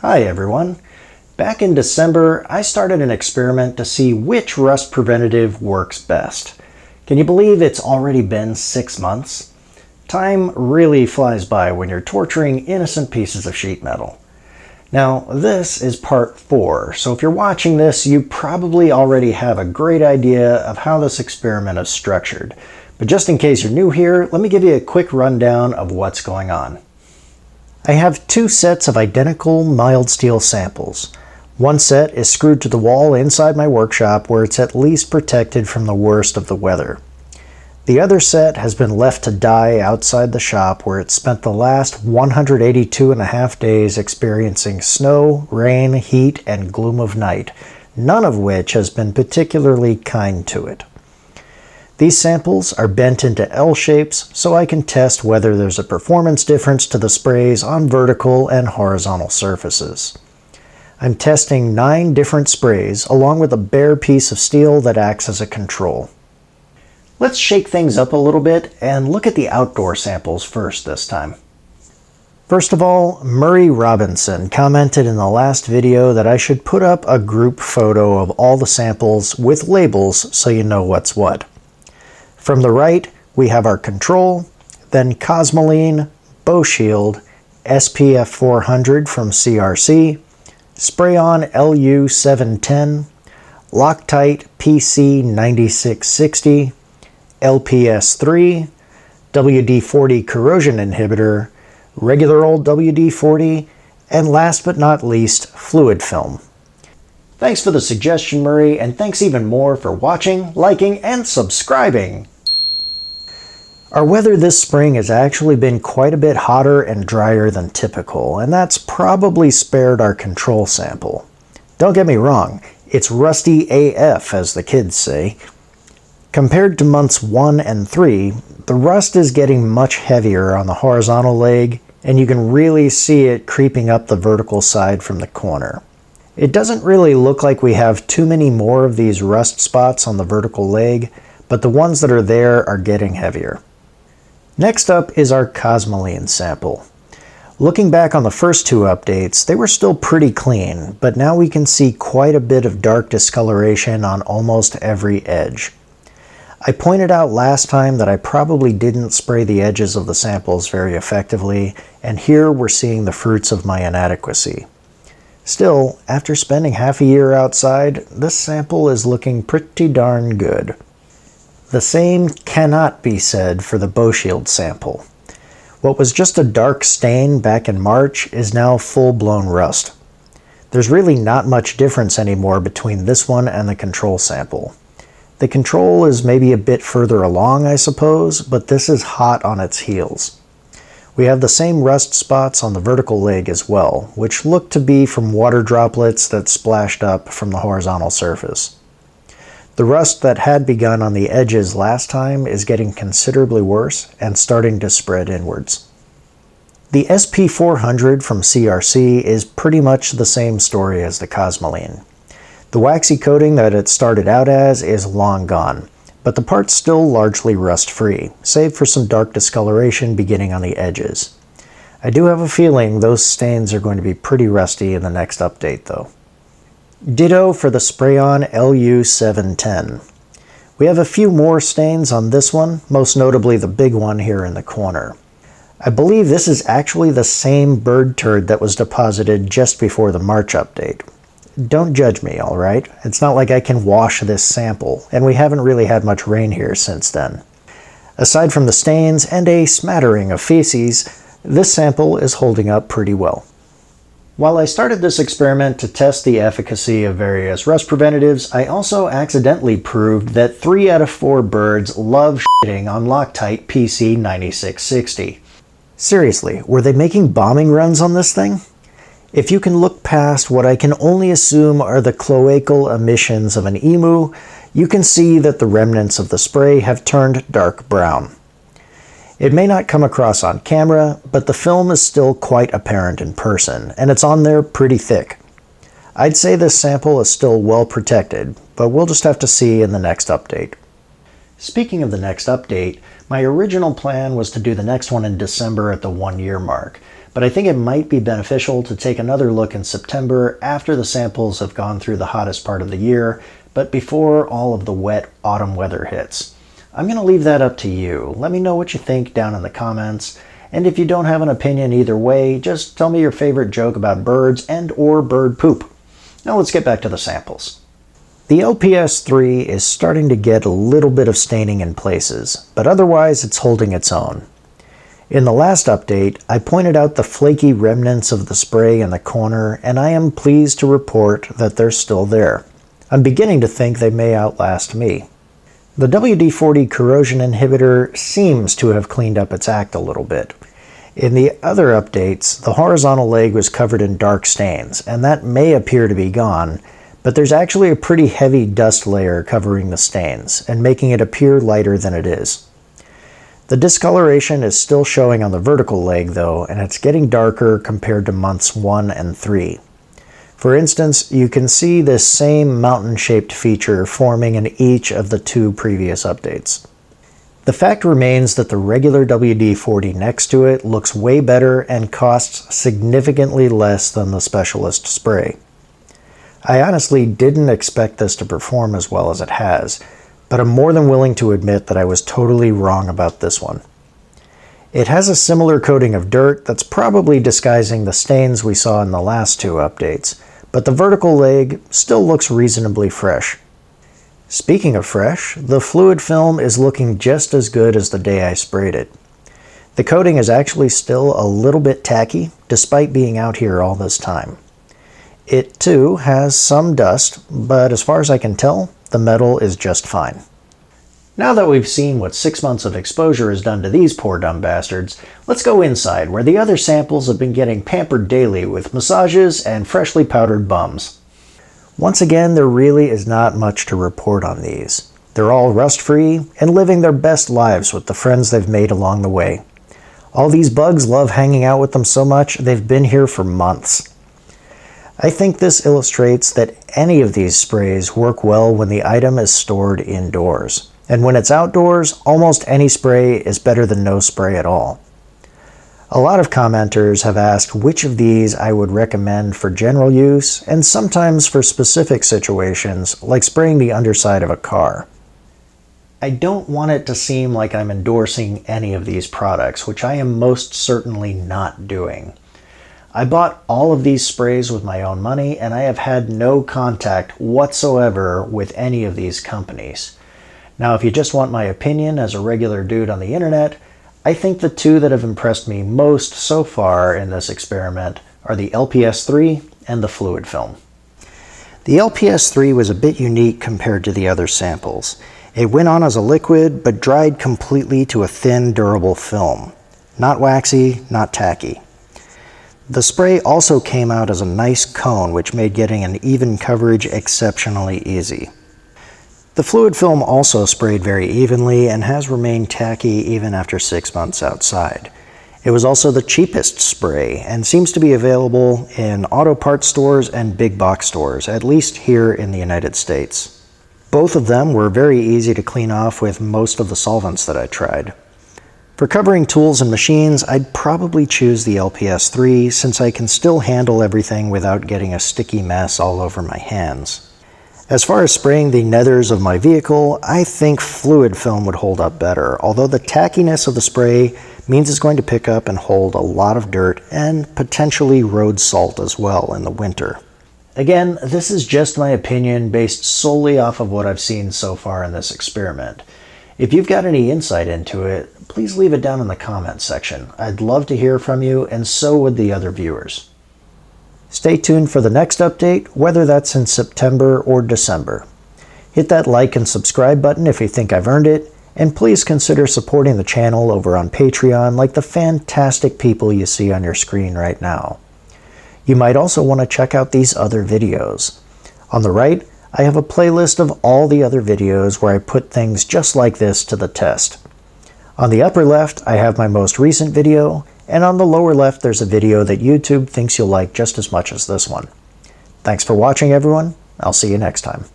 Hi everyone. Back in December, I started an experiment to see which rust preventative works best. Can you believe it's already been 6 months? Time really flies by when you're torturing innocent pieces of sheet metal. Now, this is part 4, so if you're watching this, you probably already have a great idea of how this experiment is structured. But just in case you're new here, let me give you a quick rundown of what's going on. I have 2 sets of identical mild steel samples. One set is screwed to the wall inside my workshop where it's at least protected from the worst of the weather. The other set has been left to die outside the shop where it spent the last 182.5 days experiencing snow, rain, heat, and gloom of night, none of which has been particularly kind to it. These samples are bent into L shapes so I can test whether there's a performance difference to the sprays on vertical and horizontal surfaces. I'm testing 9 different sprays along with a bare piece of steel that acts as a control. Let's shake things up a little bit and look at the outdoor samples first this time. First of all, Murray Robinson commented in the last video that I should put up a group photo of all the samples with labels so you know what's what. From the right, we have our control, then Cosmoline, Bow Shield, SPF 400 from CRC, Spray-On LU710, Loctite PC 9660, LPS 3, WD-40 corrosion inhibitor, regular old WD-40, and last but not least, fluid film. Thanks for the suggestion, Murray, and thanks even more for watching, liking, and subscribing. Our weather this spring has actually been quite a bit hotter and drier than typical, and that's probably spared our control sample. Don't get me wrong, it's rusty AF, as the kids say. Compared to months 1 and 3, the rust is getting much heavier on the horizontal leg, and you can really see it creeping up the vertical side from the corner. It doesn't really look like we have too many more of these rust spots on the vertical leg, but the ones that are there are getting heavier. Next up is our Cosmoline sample. Looking back on the first 2 updates, they were still pretty clean, but now we can see quite a bit of dark discoloration on almost every edge. I pointed out last time that I probably didn't spray the edges of the samples very effectively, and here we're seeing the fruits of my inadequacy. Still, after spending half a year outside, this sample is looking pretty darn good. The same cannot be said for the Bow Shield sample. What was just a dark stain back in March is now full-blown rust. There's really not much difference anymore between this one and the control sample. The control is maybe a bit further along, I suppose, but this is hot on its heels. We have the same rust spots on the vertical leg as well, which look to be from water droplets that splashed up from the horizontal surface. The rust that had begun on the edges last time is getting considerably worse and starting to spread inwards. The SP400 from CRC is pretty much the same story as the Cosmoline. The waxy coating that it started out as is long gone, but the part's still largely rust-free, save for some dark discoloration beginning on the edges. I do have a feeling those stains are going to be pretty rusty in the next update though. Ditto for the Spray-On LU710. We have a few more stains on this one, most notably the big one here in the corner. I believe this is actually the same bird turd that was deposited just before the March update. Don't judge me, alright? It's not like I can wash this sample, and we haven't really had much rain here since then. Aside from the stains and a smattering of feces, this sample is holding up pretty well. While I started this experiment to test the efficacy of various rust preventatives, I also accidentally proved that 3 out of 4 birds love shitting on Loctite PC 9660. Seriously, were they making bombing runs on this thing? If you can look past what I can only assume are the cloacal emissions of an emu, you can see that the remnants of the spray have turned dark brown. It may not come across on camera, but the film is still quite apparent in person, and it's on there pretty thick. I'd say this sample is still well protected, but we'll just have to see in the next update. Speaking of the next update, my original plan was to do the next one in December at the 1-year mark, but I think it might be beneficial to take another look in September after the samples have gone through the hottest part of the year, but before all of the wet autumn weather hits. I'm going to leave that up to you. Let me know what you think down in the comments. And if you don't have an opinion either way, just tell me your favorite joke about birds and or bird poop. Now let's get back to the samples. The LPS3 is starting to get a little bit of staining in places, but otherwise it's holding its own. In the last update, I pointed out the flaky remnants of the spray in the corner, and I am pleased to report that they're still there. I'm beginning to think they may outlast me. The WD-40 corrosion inhibitor seems to have cleaned up its act a little bit. In the other updates, the horizontal leg was covered in dark stains, and that may appear to be gone, but there's actually a pretty heavy dust layer covering the stains, and making it appear lighter than it is. The discoloration is still showing on the vertical leg though, and it's getting darker compared to months 1 and 3. For instance, you can see this same mountain-shaped feature forming in each of the 2 previous updates. The fact remains that the regular WD-40 next to it looks way better and costs significantly less than the specialist spray. I honestly didn't expect this to perform as well as it has, but I'm more than willing to admit that I was totally wrong about this one. It has a similar coating of dirt that's probably disguising the stains we saw in the last 2 updates, but the vertical leg still looks reasonably fresh. Speaking of fresh, the fluid film is looking just as good as the day I sprayed it. The coating is actually still a little bit tacky, despite being out here all this time. It too has some dust, but as far as I can tell, the metal is just fine. Now that we've seen what 6 months of exposure has done to these poor dumb bastards, let's go inside where the other samples have been getting pampered daily with massages and freshly powdered bums. Once again, there really is not much to report on these. They're all rust-free and living their best lives with the friends they've made along the way. All these bugs love hanging out with them so much, they've been here for months. I think this illustrates that any of these sprays work well when the item is stored indoors. And when it's outdoors, almost any spray is better than no spray at all. A lot of commenters have asked which of these I would recommend for general use and sometimes for specific situations like spraying the underside of a car. I don't want it to seem like I'm endorsing any of these products, which I am most certainly not doing. I bought all of these sprays with my own money and I have had no contact whatsoever with any of these companies. Now, if you just want my opinion as a regular dude on the internet, I think the 2 that have impressed me most so far in this experiment are the LPS3 and the fluid film. The LPS3 was a bit unique compared to the other samples. It went on as a liquid, but dried completely to a thin, durable film. Not waxy, not tacky. The spray also came out as a nice cone, which made getting an even coverage exceptionally easy. The fluid film also sprayed very evenly and has remained tacky even after 6 months outside. It was also the cheapest spray and seems to be available in auto parts stores and big box stores, at least here in the United States. Both of them were very easy to clean off with most of the solvents that I tried. For covering tools and machines, I'd probably choose the LPS3 since I can still handle everything without getting a sticky mess all over my hands. As far as spraying the nethers of my vehicle, I think fluid film would hold up better, although the tackiness of the spray means it's going to pick up and hold a lot of dirt and potentially road salt as well in the winter. Again, this is just my opinion based solely off of what I've seen so far in this experiment. If you've got any insight into it, please leave it down in the comments section. I'd love to hear from you, and so would the other viewers. Stay tuned for the next update, whether that's in September or December. Hit that like and subscribe button if you think I've earned it, and please consider supporting the channel over on Patreon like the fantastic people you see on your screen right now. You might also want to check out these other videos. On the right, I have a playlist of all the other videos where I put things just like this to the test. On the upper left, I have my most recent video, and on the lower left, there's a video that YouTube thinks you'll like just as much as this one. Thanks for watching, everyone. I'll see you next time.